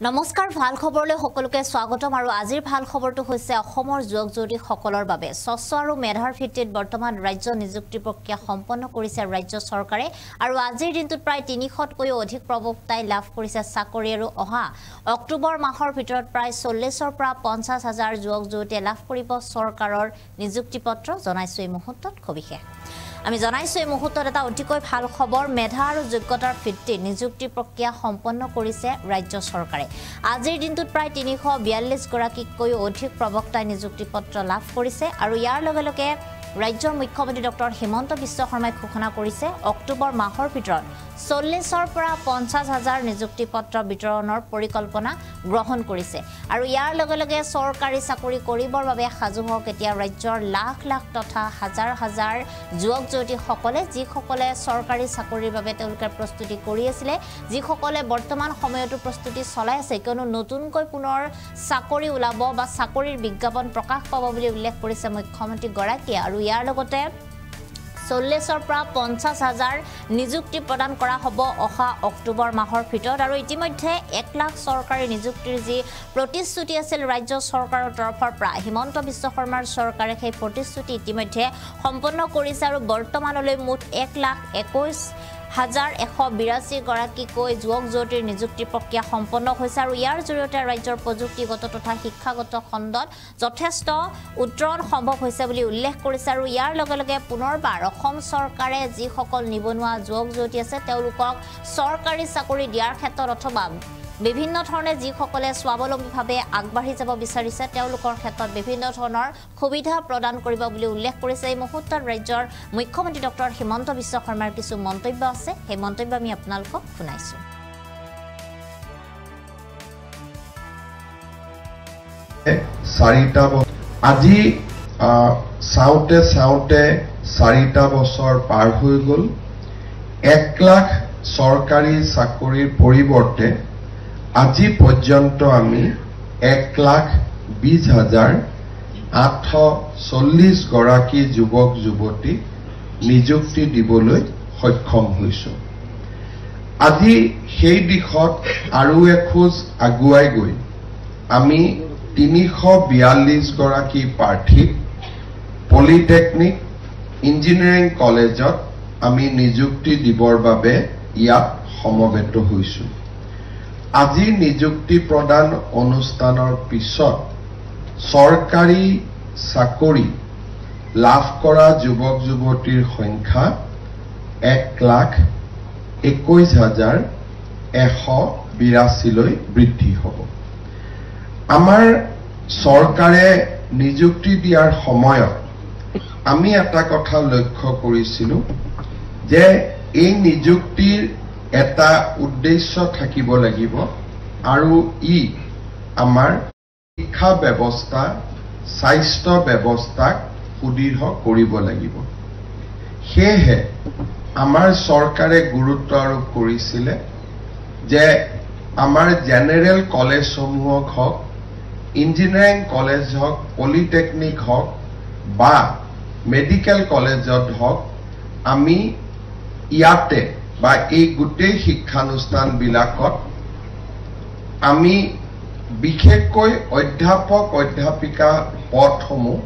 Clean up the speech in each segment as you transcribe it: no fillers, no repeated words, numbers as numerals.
নমস্কাৰ ভাল খবৰলৈ সকলোকে স্বাগতম আৰু আজিৰ ভাল খবৰটো হৈছে অসমৰ যুৱক যুৱতী সকলৰ বাবে স্বচ্ছ আৰু মেধাৰ ভিত্তিত বৰ্তমান ৰাজ্য নিযুক্তি প্ৰক্ৰিয়া সম্পন্ন কৰিছে ৰাজ্য চৰকাৰে আৰু আজিৰ দিনটোত প্ৰায় ৩০০তকৈও অধিক প্ৰবক্তাই লাভ কৰিছে চাকৰি আৰু অহা অক্টোবৰ মাহৰ ভিতৰত প্ৰায় ৪০ৰ পৰা ৫০,০০০ যুৱক যুৱতীয়ে লাভ কৰিব চৰকাৰৰ নিযুক্তি পত্ৰ জনাইছো এই মুহূৰ্তত সবিশেষ আমি জনাইছো এই মুহূৰ্তত এটা অতিকৈ ভাল খবৰ মেধা আৰু যোগ্যতাৰ ভিত্তিত নিযুক্তি প্ৰক্ৰিয়া সম্পন্ন কৰিছে ৰাজ্য চৰকাৰে আজিৰ দিনটোত প্ৰায় ৩৪২ গৰাকীতকৈও অধিক প্ৰবক্তাই নিযুক্তি পত্ৰ লাভ কৰিছে আৰু ইয়াৰ লগে লগে ৰাজ্যৰ মুখ্যমন্ত্ৰী ডক্টৰ হিমন্ত বিশ্ব শৰ্মাই ঘোষণা কৰিছে অক্টোবৰ মাহৰ ভিতৰত ৪০ৰ পৰা ৫০,০০০ নিযুক্তি পত্ৰ বিতৰণৰ পৰিকল্পনা গ্ৰহণ কৰিছে আৰু ইয়াৰ লগে লগে চৰকাৰী চাকৰি কৰিবৰ বাবে সাজু হওক এতিয়া ৰাজ্যৰ লাখ লাখ তথা হাজাৰ হাজাৰ যুৱক যুৱতীসকলে যিসকলে চৰকাৰী চাকৰিৰ বাবে তেওঁলোকে প্ৰস্তুতি কৰি আছিল যিসকলে বৰ্তমান সময়তো প্ৰস্তুতি চলাই আছে কিয়নো নতুনকৈ পুনৰ চাকৰি ওলাব বা চাকৰিৰ বিজ্ঞাপন প্ৰকাশ পাব বুলি উল্লেখ কৰিছে মুখ্যমন্ত্ৰী গৰাকীয়ে আৰু ইয়াৰ লগতে ৪০ৰ পৰা ৫০,০০০ নিযুক্তি প্ৰদান কৰা হ'ব অহা অক্টোবৰ মাহৰ ভিতৰত আৰু ইতিমধ্যে ১ লাখ চৰকাৰী নিযুক্তিৰ যি প্ৰতিশ্ৰুতি আছিল ৰাজ্য চৰকাৰৰ তৰফৰ পৰা হিমন্ত বিশ্ব শৰ্মাৰ চৰকাৰে সেই প্ৰতিশ্ৰুতি ইতিমধ্যে সম্পন্ন কৰিছে আৰু বৰ্তমানলৈ মুঠ ১,২১,১৮২ গৰাকীকৈ যুৱক যুৱতীৰ নিযুক্তি প্ৰক্ৰিয়া সম্পন্ন হৈছে আৰু ইয়াৰ জৰিয়তে ৰাজ্যৰ প্ৰযুক্তিগত তথা শিক্ষাগত খণ্ডত যথেষ্ট উত্তৰণ সম্ভৱ হৈছে বুলি উল্লেখ কৰিছে আৰু ইয়াৰ লগে লগে পুনৰবাৰ অসম চৰকাৰে যিসকল নিবনুৱা যুৱক যুৱতী আছে তেওঁলোকক চৰকাৰী চাকৰি দিয়াৰ ক্ষেত্ৰত অথবা বিভিন্ন ধৰণে যিসকলে স্বাৱলম্বীভাৱে আগবাঢ়ি যাব বিচাৰিছে তেওঁলোকৰ ক্ষেত্ৰত বিভিন্ন ধৰণৰ সুবিধা প্ৰদান কৰিব বুলি উল্লেখ কৰিছে এই মুহূৰ্তত ৰাজ্যৰ মুখ্যমন্ত্ৰী ডক্টৰ হিমন্ত বিশ্ব শৰ্মাৰ কিছু মন্তব্য আছে সেই মন্তব্য আমি আপোনালোকক শুনাইছো আজি চাওঁতে ৪টা বছৰ পাৰ হৈ গ'ল ১ লাখ চৰকাৰী চাকৰিৰ পৰিৱৰ্তে আজি পৰ্যন্ত আমি ১,২০,৮৪০ গৰাকী যুৱক যুৱতী নিযুক্তি দিবলৈ সক্ষম হৈছো আজি সেই দিশত আৰু এখোজ আগুৱাই গৈ আমি ৩৪২ গৰাকী প্ৰাৰ্থীক পলিটেকনিক ইঞ্জিনিয়াৰিং কলেজত আমি নিযুক্তি দিবৰ বাবে ইয়াত সমবেত হৈছো আজি নিযুক্তি প্ৰদান অনুষ্ঠানৰ পিছত চৰকাৰী চাকৰি লাভ কৰা যুৱক যুৱতীৰ সংখ্যা ১,২১,১৮২ লৈ বৃদ্ধি হ'ব আমাৰ চৰকাৰে নিযুক্তি দিয়াৰ সময়ত আমি এটা কথা লক্ষ্য কৰিছিলো যে এই নিযুক্তিৰ এটা উদ্দেশ্য থাকিব লাগিব আৰু ই আমাৰ শিক্ষা ব্যৱস্থা স্বাস্থ্য ব্যৱস্থাক সুদৃঢ় কৰিব লাগিব সেয়েহে আমাৰ চৰকাৰে গুৰুত্ব আৰোপ কৰিছিলে যে আমাৰ জেনেৰেল কলেজসমূহক হওক ইঞ্জিনিয়াৰিং কলেজ হওক পলিটেকনিক হওক বা মেডিকেল কলেজত হওক আমি ইয়াতে বা এই গোটেই শিক্ষানুষ্ঠানবিলাকত আমি বিশেষকৈ অধ্যাপক অধ্যাপিকা পদসমূহ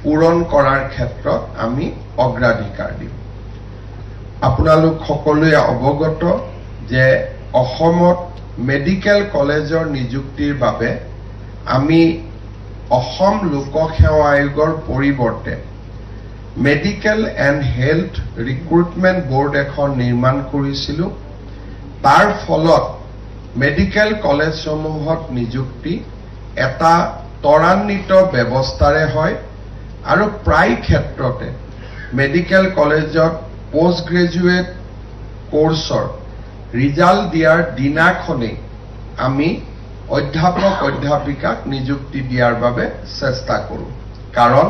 পূৰণ কৰাৰ ক্ষেত্ৰত আমি অগ্ৰাধিকাৰ দিম আপোনালোক সকলোৱে অৱগত যে অসমত মেডিকেল কলেজৰ নিযুক্তিৰ বাবে আমি অসম লোকসেৱা আয়োগৰ পৰিৱৰ্তে medical and health recruitment board এখন নিৰ্মাণ কৰিছিলো তাৰ ফলত মেডিকেল কলেজসমূহত নিযুক্তি এটা ত্বৰান্বিত ব্যৱস্থাৰে হয় আৰু প্ৰায় ক্ষেত্ৰতে মেডিকেল কলেজত পোষ্ট গ্ৰেজুৱেট কোৰ্চৰ ৰিজাল্ট দিয়াৰ দিনাখনেই আমি অধ্যাপক অধ্যাপিকাক নিযুক্তি দিয়াৰ বাবে চেষ্টা কৰোঁ কাৰণ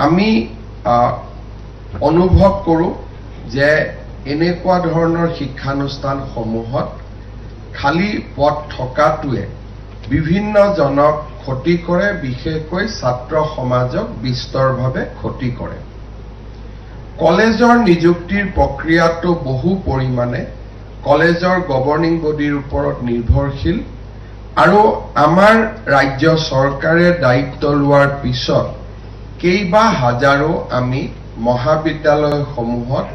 আমি অনুভৱ কৰোঁ যে এনেকুৱা ধৰণৰ শিক্ষানুষ্ঠানসমূহত খালি পদ থকাটোৱে বিভিন্নজনক ক্ষতি কৰে বিশেষকৈ ছাত্ৰ সমাজক বিস্তৰভাৱে ক্ষতি কৰে কলেজৰ নিযুক্তিৰ প্ৰক্ৰিয়াটো বহু পৰিমাণে কলেজৰ গভৰ্নিং বডিৰ ওপৰত নিৰ্ভৰশীল আৰু আমাৰ ৰাজ্য চৰকাৰে দায়িত্ব লোৱাৰ পিছত কেইবা হাজাৰো আমি মহাবিদ্যালয়সমূহত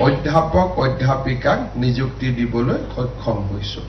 অধ্যাপক অধ্যাপিকাক নিযুক্তি দিবলৈ সক্ষম হৈছো।